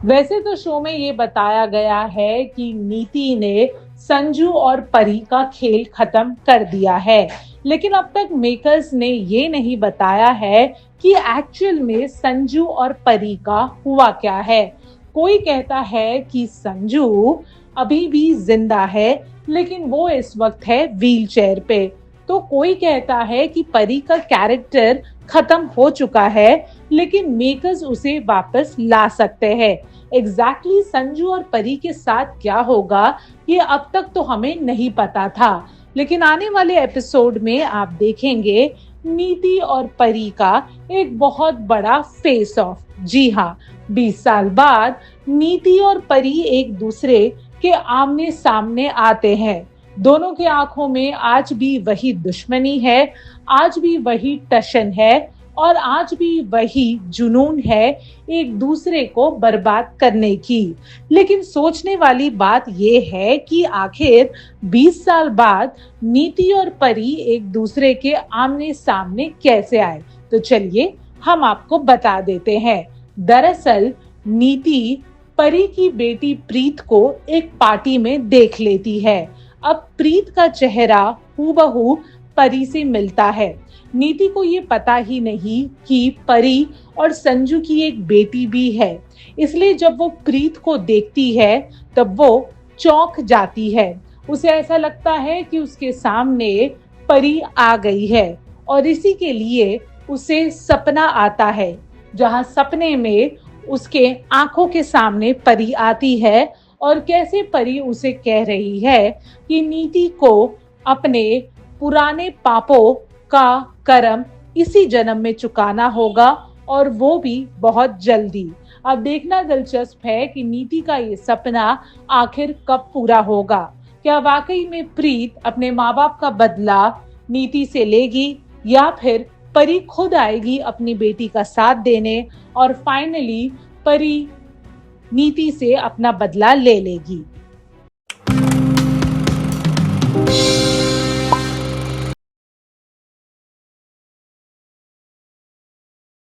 वैसे तो शो में ये बताया गया है कि नीति ने संजू और परी का खेल खत्म कर दिया है, लेकिन अब तक मेकर्स ने ये नहीं बताया है कि एक्चुअल में संजू और परी का हुआ क्या है। कोई कहता है कि संजू अभी भी जिंदा है, लेकिन वो इस वक्त है व्हील चेयर पे। तो कोई कहता है कि परी का कैरेक्टर खत्म हो चुका है, लेकिन मेकर्स उसे वापस ला सकते हैं। एग्जैक्टली संजू और परी के साथ क्या होगा, ये अब तक तो हमें नहीं पता था, लेकिन आने वाले एपिसोड में आप देखेंगे नीति और परी का एक बहुत बड़ा फेस ऑफ। जी हाँ, 20 साल बाद नीति और परी एक दूसरे के आमने सामने आते हैं। दोनों के आंखों में आज भी वही दुश्मनी है, आज भी वही टशन है और आज भी वही जुनून है एक दूसरे को बर्बाद करने की। लेकिन सोचने वाली बात यह है कि आखिर 20 साल बाद नीति और परी एक दूसरे के आमने सामने कैसे आए। तो चलिए हम आपको बता देते हैं। दरअसल नीति परी की बेटी प्रीत को एक पार्टी में देख लेती है। अब प्रीत का चेहरा हूबहू परी से मिलता है। नीति को ये पता ही नहीं कि परी और संजू की एक बेटी भी है, इसलिए जब वो प्रीत को देखती है तब वो चौंक जाती है। उसे ऐसा लगता है कि उसके सामने परी आ गई है और इसी के लिए उसे सपना आता है, जहां सपने में उसके आंखों के सामने परी आती है और कैसे परी उसे कह रही है कि नीति को अपने पुराने पापों का कर्म इसी जन्म में चुकाना होगा और वो भी बहुत जल्दी। अब देखना दिलचस्प है कि नीति का ये सपना आखिर कब पूरा होगा। क्या वाकई में प्रीत अपने माँ बाप का बदला नीति से लेगी या फिर परी खुद आएगी अपनी बेटी का साथ देने और फाइनली परी नीति से अपना बदला ले लेगी।